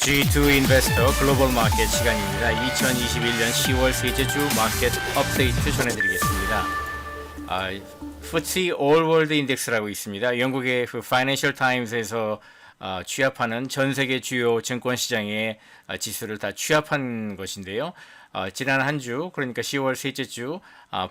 G2 인베스터 글로벌 마켓 시간입니다. 2021년 10월 셋째 주 마켓 업데이트 전해드리겠습니다. FTSE All World 인덱스라고 있습니다. 영국의 그 파이낸셜 타임스에서 취합하는 전 세계 주요 증권 시장의 지수를 다 취합한 것인데요. 지난 한 주, 그러니까 10월 셋째 주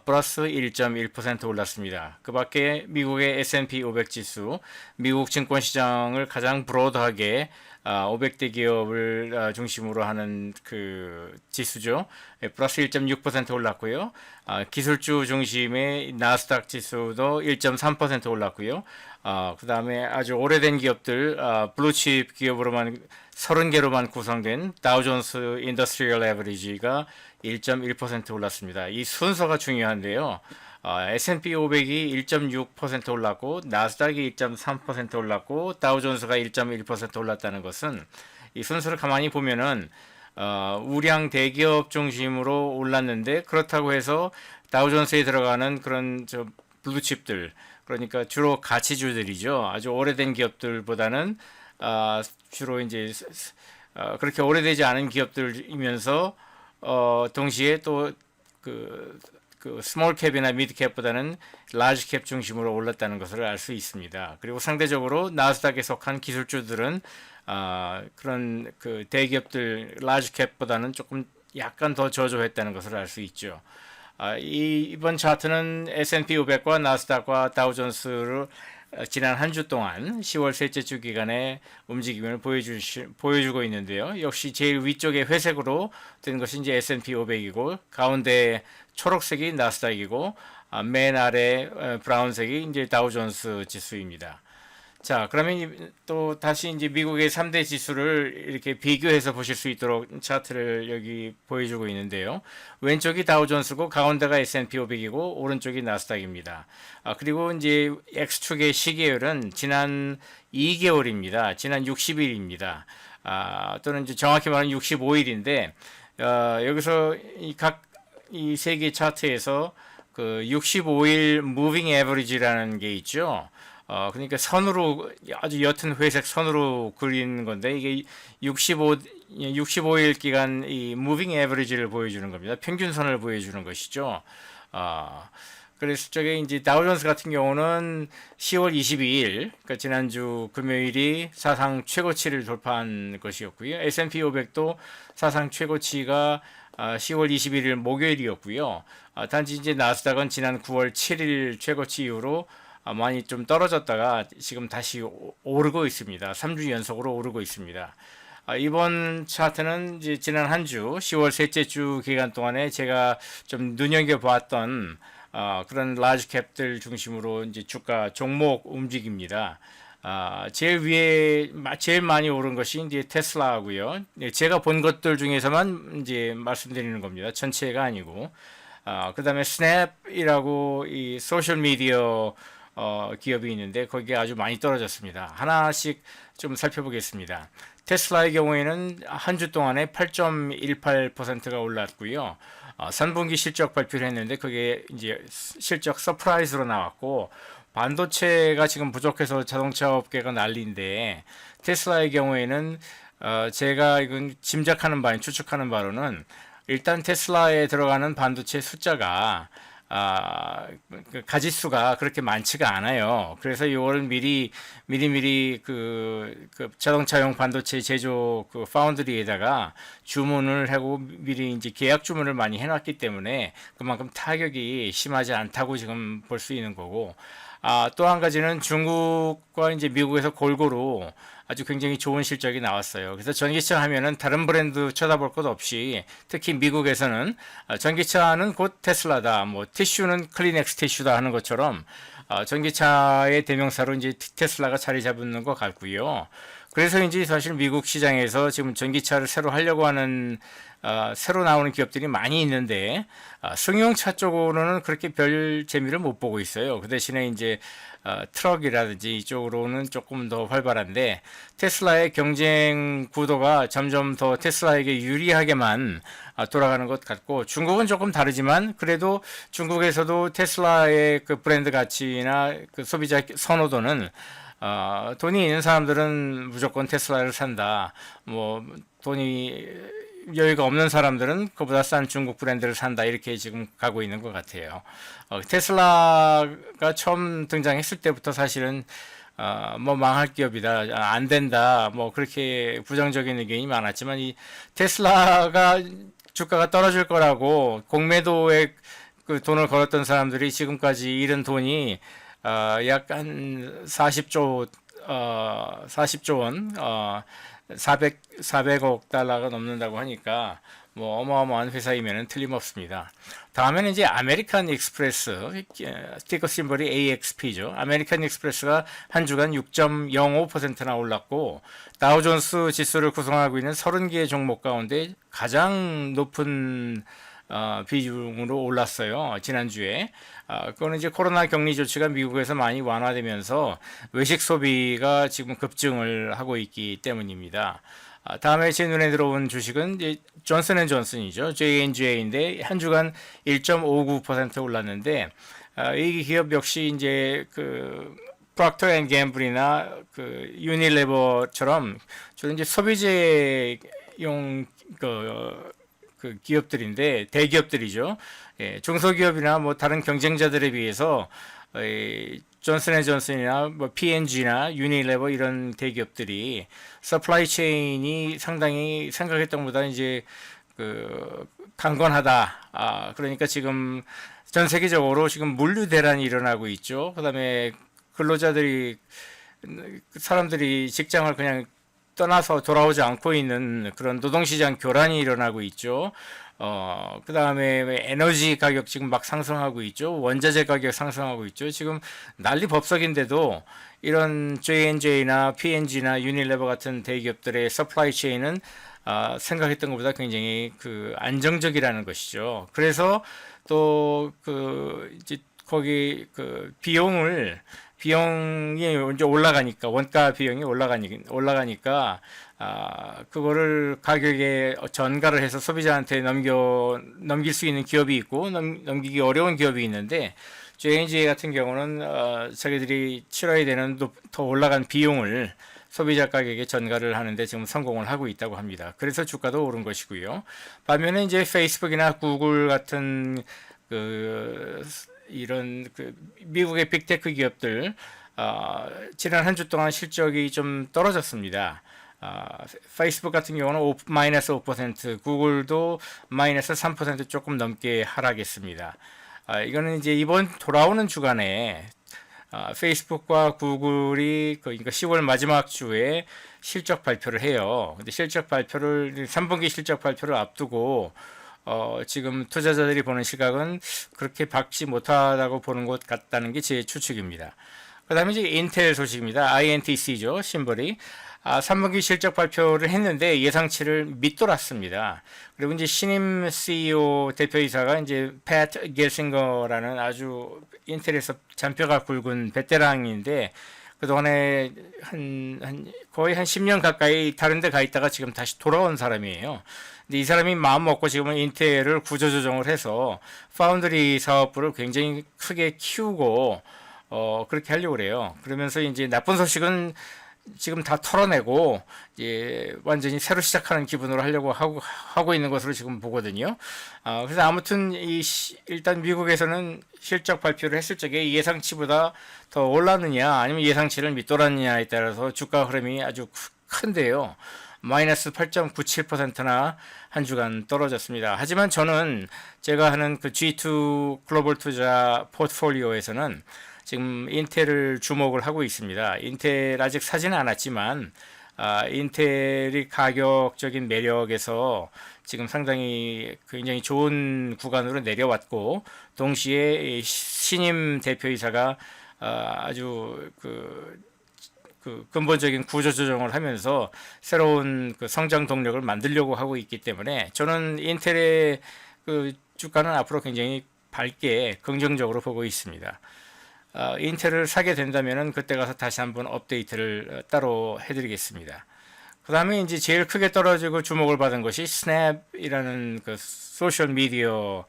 플러스 1.1% 올랐습니다. 그 밖에 미국의 S&P 500 지수, 미국 증권 시장을 가장 브로드하게 500대 기업을 중심으로 하는 그 지수죠. 플러스 1.6% 올랐고요. 기술주 중심의 나스닥 지수도 1.3% 올랐고요. 그 다음에 아주 오래된 기업들, 블루칩 기업으로만 30개로만 구성된 다우존스 인더스트리얼 에버리지가 1.1% 올랐습니다. 이 순서가 중요한데요. S&P 500이 1.6% 올랐고 나스닥이 1.3% 올랐고 다우존스가 1.1% 올랐다는 것은 이 순서를 가만히 보면은 우량 대기업 중심으로 올랐는데, 그렇다고 해서 다우존스에 들어가는 그런 블루칩들, 그러니까 주로 가치주들이죠. 아주 오래된 기업들보다는 주로 이제 그렇게 오래되지 않은 기업들이면서 동시에 또 그 스몰 캡이나 미드 캡보다는 라지 캡 중심으로 올랐다는 것을 알 수 있습니다. 그리고 상대적으로 나스닥에 속한 기술주들은 그런 그 대기업들 라지 캡보다는 조금 약간 더 저조했다는 것을 알 수 있죠. 이번 차트는 S&P 500과 나스닥과 다우존스를 지난 한 주 동안 10월 셋째 주 기간의 움직임을 보여주고 있는데요. 역시 제일 위쪽에 회색으로 된 것이 이제 S&P 500이고, 가운데 초록색이 나스닥이고, 맨 아래 브라운색이 이제 다우존스 지수입니다. 자, 그러면 또 다시 이제 미국의 3대 지수를 이렇게 비교해서 보실 수 있도록 차트를 여기 보여주고 있는데요. 왼쪽이 다우존스고 가운데가 S&P 500이고 오른쪽이 나스닥입니다. 그리고 이제 X축의 시계열은 지난 2개월입니다. 지난 60일입니다. 또는 이제 정확히 말하면 65일인데 여기서 이 세 개 차트에서 그 65일 무빙 에버리지라는 게 있죠. 그러니까 선으로, 아주 옅은 회색 선으로 그린 건데, 이게 65일 기간 이 무빙 에버리지를 보여주는 겁니다. 평균선을 보여주는 것이죠. 그래서 저게 이제 다우존스 같은 경우는 10월 22일, 그러니까 지난주 금요일이 사상 최고치를 돌파한 것이었고요. S&P 500도 사상 최고치가 10월 21일 목요일이었고요. 단지 이제 나스닥은 지난 9월 7일 최고치 이후로 많이 좀 떨어졌다가 지금 다시 오르고 있습니다. 3주 연속으로 오르고 있습니다. 이번 차트는 이제 지난 한 주, 10월 셋째 주 기간 동안에 제가 좀 눈여겨보았던 그런 라지 캡들 중심으로 이제 주가 종목 움직입니다. 제일 많이 오른 것이 이제 테슬라고요. 제가 본 것들 중에서만 이제 말씀드리는 겁니다. 전체가 아니고. 그 다음에 스냅이라고 이 소셜 미디어 기업이 있는데 거기에 아주 많이 떨어졌습니다. 하나씩 좀 살펴보겠습니다. 테슬라의 경우에는 한 주 동안에 8.18%가 올랐고요. 3분기 실적 발표를 했는데 그게 이제 실적 서프라이즈로 나왔고, 반도체가 지금 부족해서 자동차 업계가 난리인데, 테슬라의 경우에는 제가 이건 짐작하는 바인 추측하는 바로는 일단 테슬라에 들어가는 반도체 숫자가 그 가짓수가 그렇게 많지가 않아요. 그래서 이걸 미리 그 자동차용 반도체 제조 그 파운드리에다가 주문을 하고 미리 이제 계약 주문을 많이 해놨기 때문에 그만큼 타격이 심하지 않다고 지금 볼 수 있는 거고, 또 한 가지는 중국과 이제 미국에서 골고루 아주 굉장히 좋은 실적이 나왔어요. 그래서 전기차 하면은 다른 브랜드 쳐다볼 것 없이, 특히 미국에서는 전기차는 곧 테슬라다, 뭐 티슈는 클리넥스 티슈다 하는 것처럼 전기차의 대명사로 이제 테슬라가 자리 잡는 것 같고요. 그래서 이제 사실 미국 시장에서 지금 전기차를 새로 하려고 하는 새로 나오는 기업들이 많이 있는데, 승용차 쪽으로는 그렇게 별 재미를 못 보고 있어요. 그 대신에 이제 트럭이라든지 이쪽으로는 조금 더 활발한데, 테슬라의 경쟁 구도가 점점 더 테슬라에게 유리하게만 돌아가는 것 같고, 중국은 조금 다르지만 그래도 중국에서도 테슬라의 그 브랜드 가치나 그 소비자 선호도는 돈이 있는 사람들은 무조건 테슬라를 산다. 뭐 돈이 여유가 없는 사람들은 그보다 싼 중국 브랜드를 산다. 이렇게 지금 가고 있는 것 같아요. 테슬라가 처음 등장했을 때부터 사실은 뭐 망할 기업이다, 안 된다, 뭐 그렇게 부정적인 의견이 많았지만 이 테슬라가 주가가 떨어질 거라고 공매도에 그 돈을 걸었던 사람들이 지금까지 잃은 돈이 약 한 40조 원, 400억 달러가 넘는다고 하니까 뭐 어마어마한 회사이면은 틀림없습니다. 다음에는 이제 아메리칸 익스프레스, 티커 심벌이 AXP죠. 아메리칸 익스프레스가 한 주간 6.05%나 올랐고 다우존스 지수를 구성하고 있는 30개의 종목 가운데 가장 높은 비중으로 올랐어요. 지난주에. 그거는 이제 코로나 격리 조치가 미국에서 많이 완화되면서 외식 소비가 지금 급증을 하고 있기 때문입니다. 다음에 제 눈에 들어온 주식은 이제 존슨앤존슨이죠. J&J인데 한 주간 1.59% 올랐는데 이 기업 역시 이제 그 프록터 앤 갬블이나 그 유니레버처럼 주로 이제 소비재용 그 기업들인데 대기업들이죠. 예, 중소기업이나 뭐 다른 경쟁자들에 비해서 존슨앤존슨이나 뭐 P&G나 유니레버 이런 대기업들이 서플라이 체인이 상당히 생각했던 것보다 이제 그 강건하다. 그러니까 지금 전 세계적으로 지금 물류 대란이 일어나고 있죠. 그다음에 근로자들이 사람들이 직장을 그냥 떠나서 돌아오지 않고 있는 그런 노동시장 교란이 일어나고 있죠. 그 다음에 에너지 가격 지금 막 상승하고 있죠. 원자재 가격 상승하고 있죠. 지금 난리 법석인데도 이런 J&J나 P&G나 유니레버 같은 대기업들의 서플라이 체인은 생각했던 것보다 굉장히 그 안정적이라는 것이죠. 그래서 또 그 이제 거기 그 비용이 이제 올라가니까 원가 비용이 올라가니까 그거를 가격에 전가를 해서 소비자한테 넘길 수 있는 기업이 있고 넘기기 어려운 기업이 있는데 J&J 같은 경우는 자기들이 치러야 되는 더 올라간 비용을 소비자 가격에 전가를 하는데 지금 성공을 하고 있다고 합니다. 그래서 주가도 오른 것이고요. 반면에 이제 페이스북이나 구글 같은 이런 미국의 빅테크 기업들 지난 한 주 동안 실적이 좀 떨어졌습니다. 페이스북 같은 경우는 마이너스 5%, 구글도 마이너스 3% 조금 넘게 하락했습니다. 이거는 이제 이번 돌아오는 주간에 페이스북과 구글이 그러니까 10월 마지막 주에 실적 발표를 해요. 근데 실적 발표를 3분기 실적 발표를 앞두고 지금 투자자들이 보는 시각은 그렇게 밝지 못하다고 보는 것 같다는 게 제 추측입니다. 그 다음에 이제 인텔 소식입니다. INTC죠. 심벌이. 3분기 실적 발표를 했는데 예상치를 밑돌았습니다. 그리고 이제 신임 CEO 대표이사가 이제 패트 겔싱거라는 아주 인텔에서 잔뼈가 굵은 베테랑인데 그동안에 거의 한 10년 가까이 다른 데 가 있다가 지금 다시 돌아온 사람이에요. 근데 이 사람이 마음 먹고 지금은 인텔을 구조조정을 해서 파운드리 사업부를 굉장히 크게 키우고 그렇게 하려고 그래요. 그러면서 이제 나쁜 소식은 지금 다 털어내고 이제 완전히 새로 시작하는 기분으로 하려고 하고 있는 것으로 지금 보거든요. 그래서 아무튼 일단 미국에서는 실적 발표를 했을 적에 예상치보다 더 올랐느냐 아니면 예상치를 밑돌았느냐에 따라서 주가 흐름이 아주 큰데요. 마이너스 8.97%나 한 주간 떨어졌습니다. 하지만 저는 제가 하는 그 G2 글로벌 투자 포트폴리오에서는 지금 인텔을 주목을 하고 있습니다. 인텔 아직 사지는 않았지만 인텔이 가격적인 매력에서 지금 상당히 굉장히 좋은 구간으로 내려왔고 동시에 신임 대표이사가 아주 그 근본적인 구조 조정을 하면서 새로운 그 성장 동력을 만들려고 하고 있기 때문에 저는 인텔의 그 주가는 앞으로 굉장히 밝게 긍정적으로 보고 있습니다. 인텔을 사게 된다면은 그때 가서 다시 한번 업데이트를 따로 해드리겠습니다. 그 다음에 이제 제일 크게 떨어지고 주목을 받은 것이 스냅이라는 그 소셜 미디어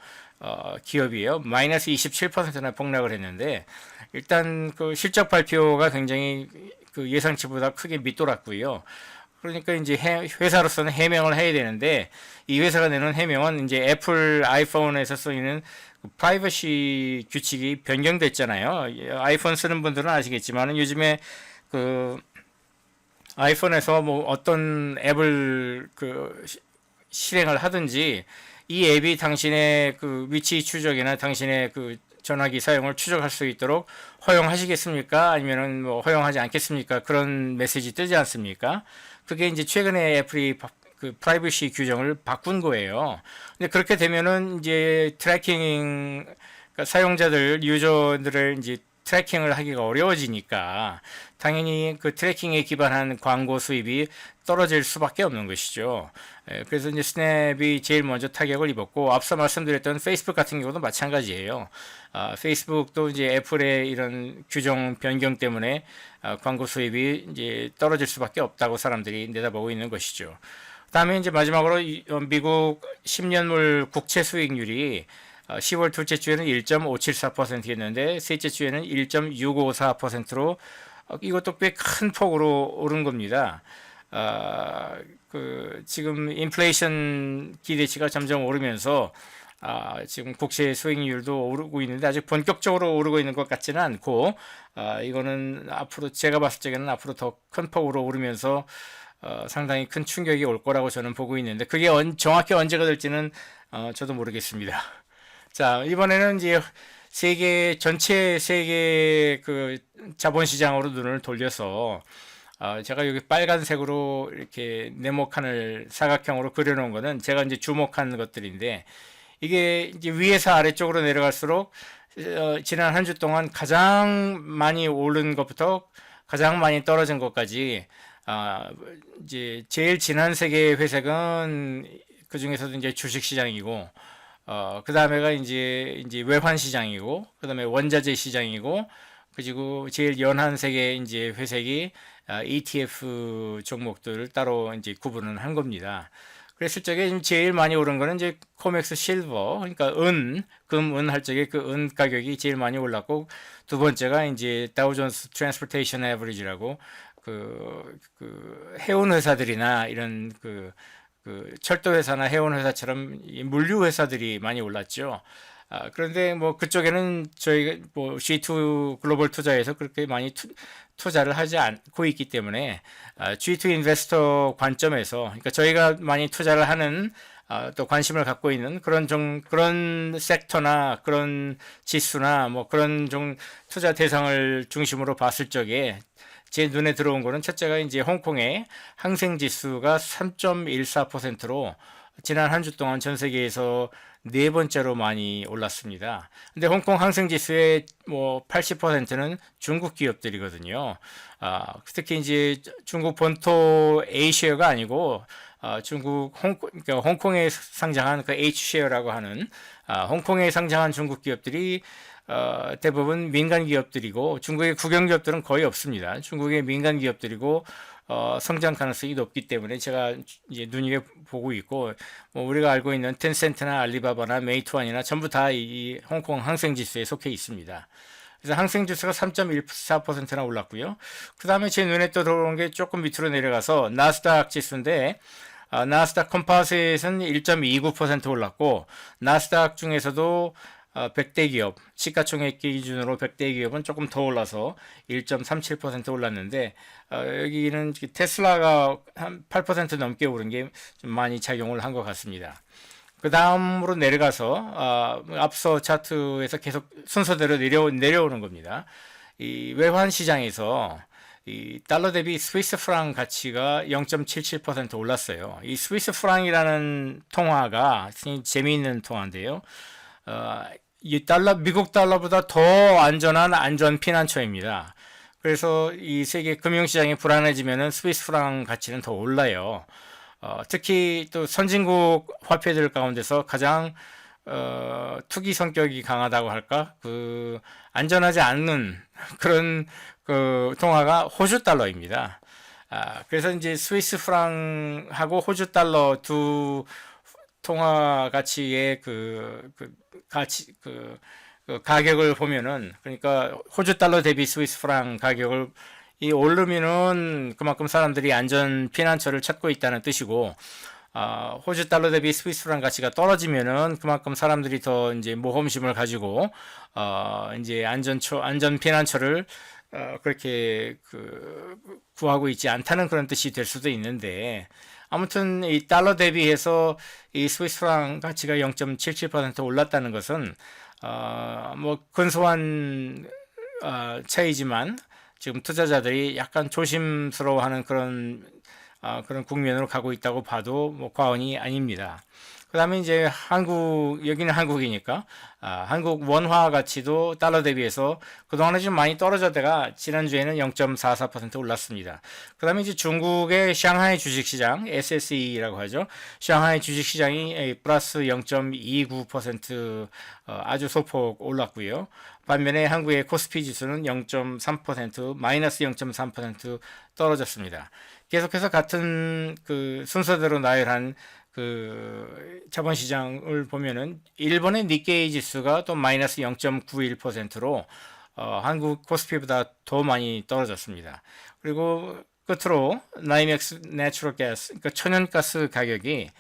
기업이에요. 마이너스 27%나 폭락을 했는데 일단 그 실적 발표가 굉장히 그 예상치보다 크게 밑돌았고요. 그러니까 이제 회사로서는 해명을 해야 되는데 이 회사가 내는 해명은 이제 애플 아이폰에서 쓰이는 그 프라이버시 규칙이 변경됐잖아요. 아이폰 쓰는 분들은 아시겠지만 요즘에 그 아이폰에서 뭐 어떤 앱을 실행을 하든지 이 앱이 당신의 그 위치 추적이나 당신의 그 전화기 사용을 추적할 수 있도록 허용하시겠습니까? 아니면은 뭐 허용하지 않겠습니까? 그런 메시지 뜨지 않습니까? 그게 이제 최근에 애플이 그 프라이버시 규정을 바꾼 거예요. 근데 그렇게 되면은 이제 그러니까 사용자들, 유저들을 이제 트래킹을 하기가 어려워지니까 당연히 그 트래킹에 기반한 광고 수입이 떨어질 수밖에 없는 것이죠. 그래서 이제 스냅이 제일 먼저 타격을 입었고 앞서 말씀드렸던 페이스북 같은 경우도 마찬가지예요. 페이스북도 이제 애플의 이런 규정 변경 때문에 광고 수입이 이제 떨어질 수밖에 없다고 사람들이 내다보고 있는 것이죠. 그다음에 이제 마지막으로 미국 10년물 국채 수익률이 10월 둘째 주에는 1.574%였는데 셋째 주에는 1.654%로 이것도 꽤 큰 폭으로 오른 겁니다. 지금 인플레이션 기대치가 점점 오르면서 지금 국채 수익률도 오르고 있는데 아직 본격적으로 오르고 있는 것 같지는 않고 이거는 앞으로 제가 봤을 적에는 앞으로 더 큰 폭으로 오르면서 상당히 큰 충격이 올 거라고 저는 보고 있는데 그게 정확히 언제가 될지는 저도 모르겠습니다. 자, 이번에는 이제 전체 세계 그 자본시장으로 눈을 돌려서 제가 여기 빨간색으로 이렇게 네모칸을 사각형으로 그려놓은 거는 제가 이제 주목한 것들인데 이게 이제 위에서 아래쪽으로 내려갈수록 지난 한 주 동안 가장 많이 오른 것부터 가장 많이 떨어진 것까지 이제 제일 진한 세계의 회색은 그 중에서도 이제 주식시장이고 그 다음에가 이제 외환 시장이고, 그 다음에 원자재 시장이고, 그리고 제일 연한 색의 이제 회색이 ETF 종목들을 따로 이제 구분을 한 겁니다. 그랬을 적에 제일 많이 오른 거는 이제 코맥스 실버, 그러니까 금, 할 적에 그 은 가격이 제일 많이 올랐고, 두 번째가 이제 다우존스 트랜스포테이션 에버리지라고 해운 회사들이나 이런 그 철도 회사나 해운 회사처럼 물류 회사들이 많이 올랐죠. 그런데 뭐 그쪽에는 저희가 뭐 G2 글로벌 투자에서 그렇게 많이 투자를 하지 않고 있기 때문에 G2 인베스터 관점에서 그러니까 저희가 많이 투자를 하는 또 관심을 갖고 있는 그런 섹터나 그런 지수나 뭐 그런 투자 대상을 중심으로 봤을 적에 제 눈에 들어온 거는 첫째가 이제 홍콩의 항생 지수가 3.14%로 지난 한 주 동안 전 세계에서 네 번째로 많이 올랐습니다. 근데 홍콩 항생 지수의 뭐 80%는 중국 기업들이거든요. 특히 이제 중국 본토 A쉐어가 아니고 그러니까 홍콩에 상장한 그 H쉐어라고 하는 홍콩에 상장한 중국 기업들이 대부분 민간 기업들이고 중국의 국영 기업들은 거의 없습니다. 중국의 민간 기업들이고 성장 가능성이 높기 때문에 제가 이제 눈여겨보고 있고 뭐 우리가 알고 있는 텐센트나 알리바바나 메이투안이나 전부 다 이 홍콩 항생지수에 속해 있습니다. 그래서 항생지수가 3.14%나 올랐고요. 그 다음에 제 눈에 또 들어온 게 조금 밑으로 내려가서 나스닥 지수인데 나스닥 컴파스는 1.29% 올랐고 나스닥 중에서도 100대 기업, 시가총액 기준으로 100대 기업은 조금 더 올라서 1.37% 올랐는데 여기는 테슬라가 한 8% 넘게 오른 게 좀 많이 작용을 한 것 같습니다. 그 다음으로 내려가서 앞서 차트에서 계속 순서대로 내려오는 겁니다. 이 외환 시장에서 이 달러 대비 스위스 프랑 가치가 0.77% 올랐어요. 이 스위스 프랑이라는 통화가 재미있는 통화인데요. 이 미국 달러보다 더 안전한 안전 피난처입니다. 그래서 이 세계 금융시장이 불안해지면은 스위스 프랑 가치는 더 올라요. 특히 또 선진국 화폐들 가운데서 가장 투기 성격이 강하다고 할까? 안전하지 않는 그런 통화가 호주 달러입니다. 그래서 이제 스위스 프랑하고 호주 달러 두 통화 가치의 가격을 보면은 그러니까 호주 달러 대비 스위스 프랑 가격을 이 오르면은 그만큼 사람들이 안전 피난처를 찾고 있다는 뜻이고, 호주 달러 대비 스위스 프랑 가치가 떨어지면은 그만큼 사람들이 더 이제 모험심을 가지고 이제 안전 피난처를 그렇게 구하고 있지 않다는 그런 뜻이 될 수도 있는데, 아무튼 이 달러 대비해서 이 스위스 프랑 가치가 0.77% 올랐다는 것은 뭐 근소한 차이지만 지금 투자자들이 약간 조심스러워하는 그런 국면으로 가고 있다고 봐도 뭐 과언이 아닙니다. 그 다음에 이제 여기는 한국이니까, 한국 원화 가치도 달러 대비해서 그동안에 좀 많이 떨어졌다가 지난주에는 0.44% 올랐습니다. 그 다음에 이제 중국의 상하이 주식시장, SSE라고 하죠. 상하이 주식시장이 플러스 0.29% 아주 소폭 올랐고요. 반면에 한국의 코스피 지수는 0.3%, 마이너스 0.3% 떨어졌습니다. 계속해서 같은 그 순서대로 나열한 자본시장을 보면은 일본의 니케이 지수가 또 마이너스 0.91%로 한국 코스피보다 더 많이 떨어졌습니다. 그리고 끝으로 나이맥스 내추럴 가스, 그러니까 천연가스 가격이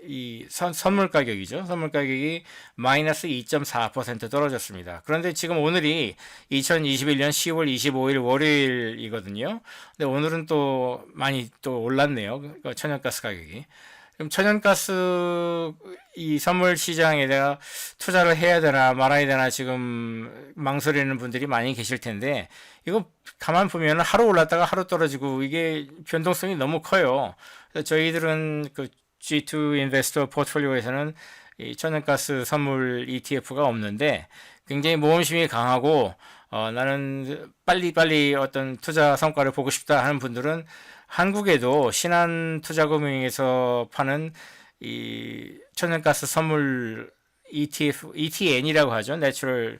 이 선물 가격이죠. 선물 가격이 마이너스 2.4% 떨어졌습니다. 그런데 지금 오늘이 2021년 10월 25일 월요일이거든요. 근데 오늘은 또 많이 또 올랐네요. 그 천연가스 가격이. 그럼 천연가스 이 선물 시장에 내가 투자를 해야 되나 말아야 되나 지금 망설이는 분들이 많이 계실 텐데, 이거 가만 보면 하루 올랐다가 하루 떨어지고 이게 변동성이 너무 커요. 그래서 저희들은 그 G2 인베스터 포트폴리오에서는 이 천연가스 선물 ETF가 없는데 굉장히 모험심이 강하고 나는 빨리빨리 어떤 투자 성과를 보고 싶다 하는 분들은 한국에도 신한투자금융에서 파는 이 천연가스 선물 ETF, ETN이라고 하죠. 내추럴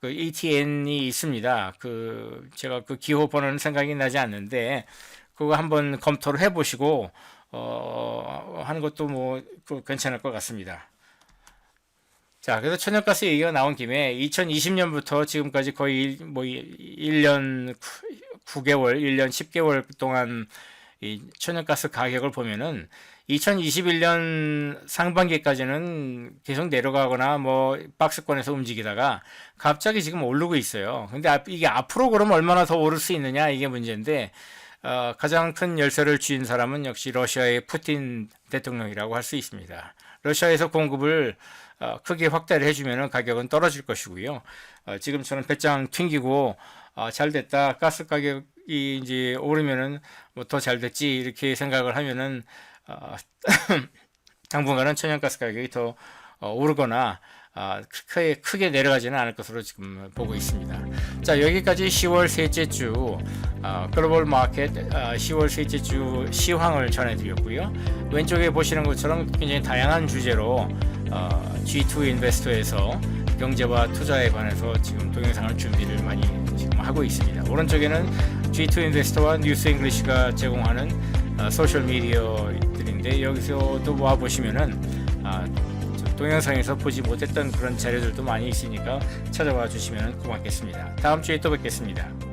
ETN이 있습니다. 제가 기호 번호는 생각이 나지 않는데 그거 한번 검토를 해보시고 하는 것도 괜찮을 것 같습니다. 자, 그래서 천연가스 얘기가 나온 김에 2020년부터 지금까지 거의 1년 9개월, 1년 10개월 동안 이 천연가스 가격을 보면은 2021년 상반기까지는 계속 내려가거나 박스권에서 움직이다가 갑자기 지금 오르고 있어요. 근데 이게 앞으로 그러면 얼마나 더 오를 수 있느냐, 이게 문제인데, 가장 큰 열쇠를 쥐은 사람은 역시 러시아의 푸틴 대통령이라고 할 수 있습니다. 러시아에서 공급을 크게 확대를 해주면 가격은 떨어질 것이고요. 지금처럼 배짱 튕기고 잘 됐다, 가스 가격이 이제 오르면은 더 잘 됐지 이렇게 생각을 하면은 당분간은 천연가스 가격이 더 오르거나 크게 내려가지는 않을 것으로 지금 보고 있습니다. 자, 여기까지 10월 셋째 주 글로벌 마켓 10월 셋째 주 시황을 전해드렸고요. 왼쪽에 보시는 것처럼 굉장히 다양한 주제로 G2 인베스터에서 경제와 투자에 관해서 지금 동영상을 준비를 많이 지금 하고 있습니다. 오른쪽에는 G2 인베스터와 뉴스 잉글리시가 제공하는 소셜 미디어들인데, 여기서도 모아 보시면은 동영상에서 보지 못했던 그런 자료들도 많이 있으니까 찾아와 주시면 고맙겠습니다. 다음 주에 또 뵙겠습니다.